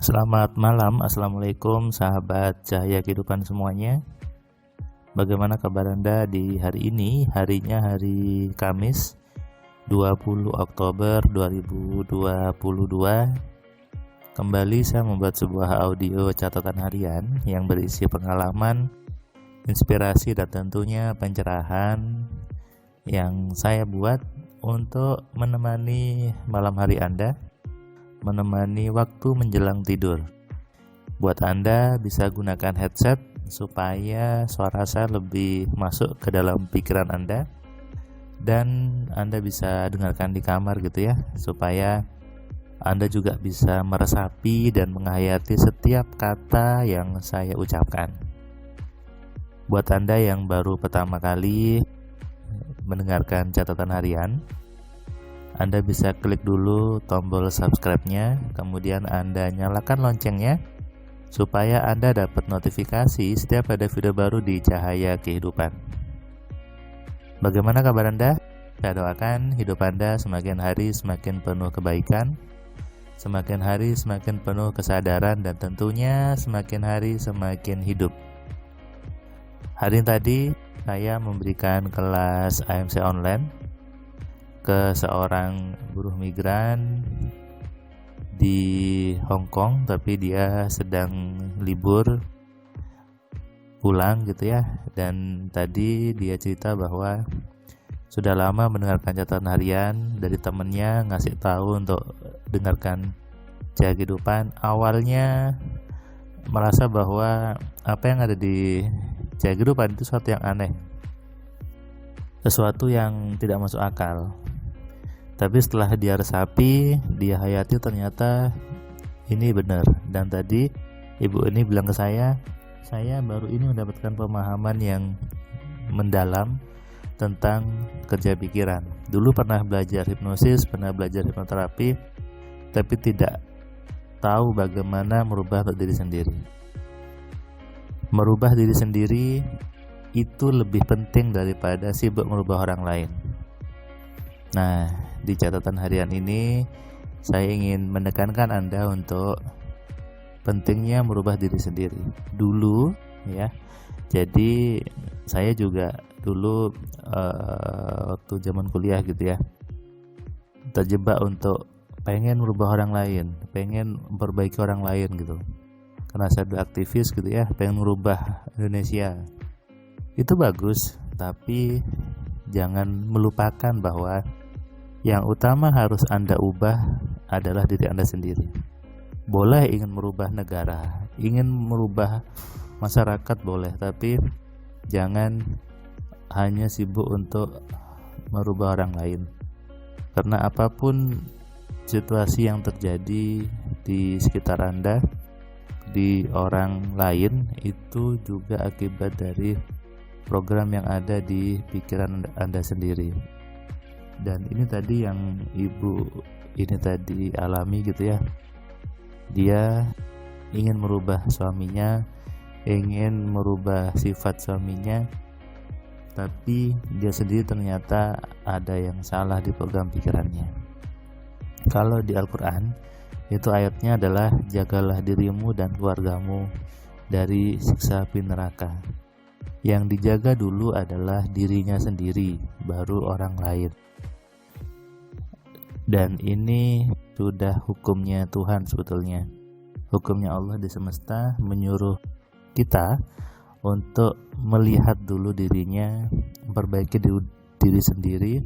Selamat malam, Assalamualaikum sahabat cahaya kehidupan semuanya. Bagaimana kabar Anda di hari ini? Harinya hari Kamis 20 Oktober 2022. Kembali saya membuat sebuah audio catatan harian yang berisi pengalaman, inspirasi dan tentunya pencerahan yang saya buat untuk menemani malam hari Anda, menemani waktu menjelang tidur. Buat Anda bisa gunakan headset supaya suara saya lebih masuk ke dalam pikiran Anda, dan Anda bisa dengarkan di kamar gitu ya, supaya Anda juga bisa meresapi dan menghayati setiap kata yang saya ucapkan. Buat Anda yang baru pertama kali mendengarkan catatan harian, Anda bisa klik dulu tombol subscribe-nya, kemudian Anda nyalakan loncengnya supaya Anda dapat notifikasi setiap ada video baru di Cahaya Kehidupan. Bagaimana kabar Anda? Saya doakan hidup Anda semakin hari semakin penuh kebaikan, semakin hari semakin penuh kesadaran, dan tentunya semakin hari semakin hidup. Hari tadi saya memberikan kelas AMC online ke seorang buruh migran di Hong Kong, tapi dia sedang libur pulang gitu ya. Dan tadi dia cerita bahwa sudah lama mendengarkan catatan harian dari temennya, ngasih tahu untuk dengarkan Cahaya Kehidupan. Awalnya merasa bahwa apa yang ada di Cahaya Kehidupan itu sesuatu yang aneh, sesuatu yang tidak masuk akal. Tapi setelah dia resapi, dia hayati, ternyata ini benar. Dan tadi ibu ini bilang ke saya baru ini mendapatkan pemahaman yang mendalam tentang kerja pikiran. Dulu pernah belajar hipnosis, pernah belajar hipnoterapi, tapi tidak tahu bagaimana merubah diri sendiri. Merubah diri sendiri itu lebih penting daripada sibuk merubah orang lain. Nah, di catatan harian ini saya ingin menekankan Anda untuk pentingnya merubah diri sendiri dulu ya. Jadi saya juga dulu waktu zaman kuliah gitu ya, terjebak untuk pengen merubah orang lain, pengen memperbaiki orang lain gitu. Karena saya dulu aktivis gitu ya, pengen merubah Indonesia. Itu bagus, tapi jangan melupakan bahwa yang utama harus Anda ubah adalah diri Anda sendiri. Boleh ingin merubah negara, ingin merubah masyarakat boleh, tapi jangan hanya sibuk untuk merubah orang lain. Karena apapun situasi yang terjadi di sekitar Anda, di orang lain, itu juga akibat dari program yang ada di pikiran Anda sendiri. Dan ini tadi yang ibu ini tadi alami gitu ya. Dia ingin merubah suaminya, ingin merubah sifat suaminya, tapi dia sendiri ternyata ada yang salah di program pikirannya. Kalau di Al-Quran itu ayatnya adalah jagalah dirimu dan keluargamu dari siksa api neraka. Yang dijaga dulu adalah dirinya sendiri, baru orang lain. Dan ini sudah hukumnya Tuhan sebetulnya. Hukumnya Allah di semesta menyuruh kita untuk melihat dulu dirinya, memperbaiki diri sendiri,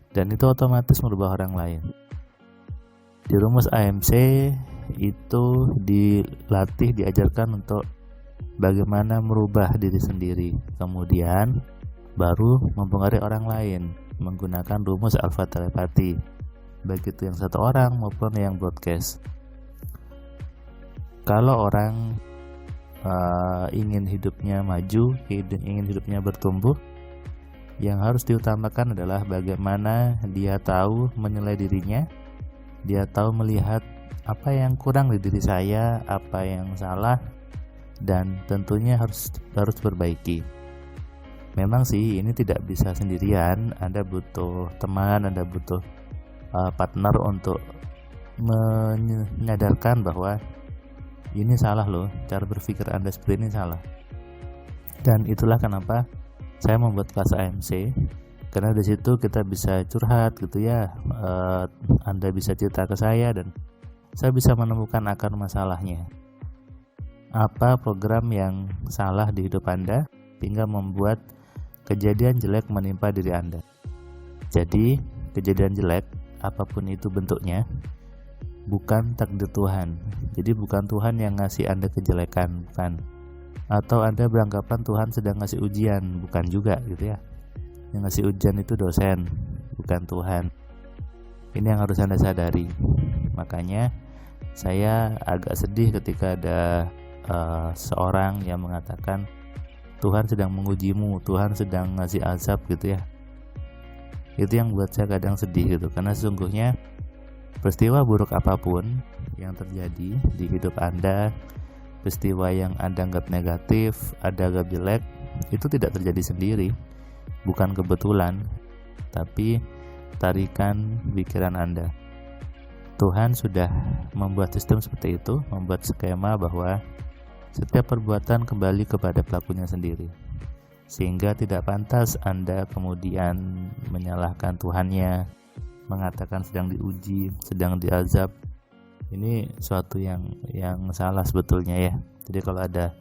dan itu otomatis merubah orang lain. Di rumus AMC itu dilatih, diajarkan untuk bagaimana merubah diri sendiri, kemudian baru mempengaruhi orang lain menggunakan rumus alfa telepati, baik itu yang satu orang maupun yang broadcast. Kalau orang ingin hidupnya maju, ingin hidupnya bertumbuh, yang harus diutamakan adalah bagaimana dia tahu menilai dirinya, dia tahu melihat apa yang kurang di diri saya, apa yang salah, dan tentunya harus perbaiki. Memang sih ini tidak bisa sendirian, Anda butuh teman, Anda butuh partner untuk menyadarkan bahwa ini salah loh, cara berpikir Anda seperti ini salah. Dan itulah kenapa saya membuat kelas AMC, karena di situ kita bisa curhat gitu ya. Anda bisa cerita ke saya dan saya bisa menemukan akar masalahnya. Apa program yang salah di hidup Anda hingga membuat kejadian jelek menimpa diri Anda. Jadi kejadian jelek apapun itu bentuknya bukan takdir Tuhan. Jadi bukan Tuhan yang ngasih Anda kejelekan, bukan. Atau Anda beranggapan Tuhan sedang ngasih ujian, bukan juga gitu ya. Yang ngasih ujian itu dosen, bukan Tuhan. Ini yang harus Anda sadari. Makanya saya agak sedih ketika ada seorang yang mengatakan Tuhan sedang mengujimu, Tuhan sedang ngasih azab gitu ya. Itu yang buat saya kadang sedih gitu, karena sesungguhnya peristiwa buruk apapun yang terjadi di hidup Anda, peristiwa yang Anda anggap negatif, Anda anggap jelek, itu tidak terjadi sendiri, bukan kebetulan, tapi tarikan pikiran Anda. Tuhan sudah membuat sistem seperti itu, membuat skema bahwa setiap perbuatan kembali kepada pelakunya sendiri, sehingga tidak pantas Anda kemudian menyalahkan Tuhannya, mengatakan sedang diuji, sedang diazab. Ini suatu yang salah sebetulnya ya. Jadi kalau ada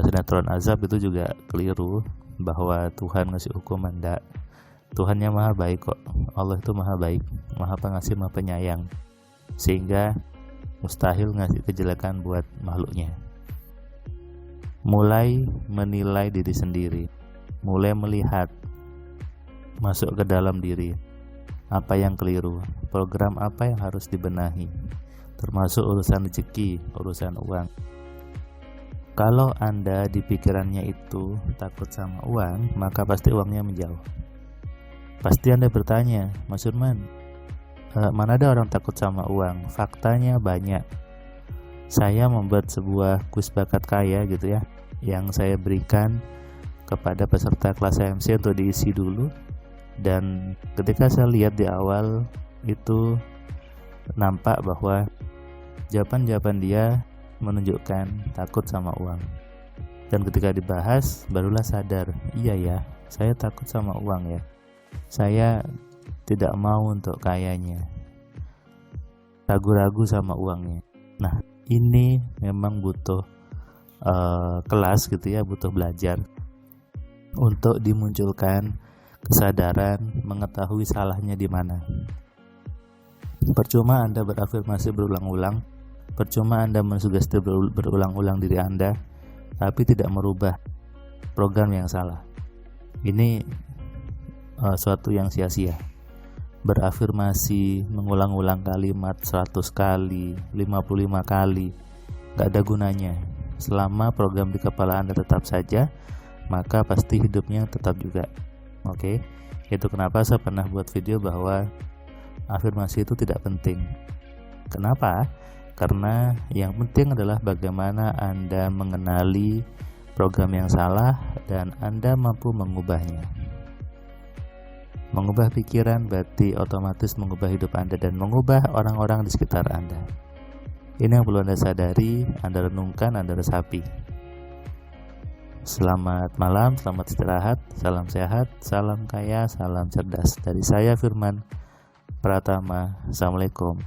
sinetron azab itu juga keliru, bahwa Tuhan ngasih hukuman. Enggak, Tuhannya maha baik kok. Allah itu maha baik, maha pengasih, maha penyayang, sehingga mustahil ngasih kejelekan buat makhluknya. Mulai menilai diri sendiri, mulai melihat masuk ke dalam diri, apa yang keliru, program apa yang harus dibenahi, termasuk urusan rezeki, urusan uang. Kalau Anda di pikirannya itu takut sama uang, maka pasti uangnya menjauh. Pasti Anda bertanya, Mas Firman, mana ada orang takut sama uang? Faktanya banyak. Saya membuat sebuah kuis bakat kaya gitu ya, yang saya berikan kepada peserta kelas AMC untuk diisi dulu. Dan ketika saya lihat di awal itu nampak bahwa jawaban-jawaban dia menunjukkan takut sama uang. Dan ketika dibahas barulah sadar, iya ya, saya takut sama uang ya. Saya tidak mau untuk kayanya, ragu-ragu sama uangnya. Nah, ini memang butuh kelas gitu ya, butuh belajar untuk dimunculkan kesadaran, mengetahui salahnya di mana. Percuma Anda berafirmasi berulang-ulang, percuma Anda mensugesti berulang-ulang diri Anda, tapi tidak merubah program yang salah. Ini suatu yang sia-sia. Berafirmasi, mengulang-ulang kalimat 100 kali, 55 kali, gak ada gunanya. Selama program di kepala Anda tetap saja, maka pasti hidupnya tetap juga. Oke, itu kenapa saya pernah buat video bahwa afirmasi itu tidak penting. Kenapa? Karena yang penting adalah bagaimana Anda mengenali program yang salah dan Anda mampu mengubahnya. Mengubah pikiran berarti otomatis mengubah hidup Anda dan mengubah orang-orang di sekitar Anda. Ini yang perlu Anda sadari, Anda renungkan, Anda resapi. Selamat malam, selamat istirahat, salam sehat, salam kaya, salam cerdas. Dari saya Firman Pratama. Assalamualaikum.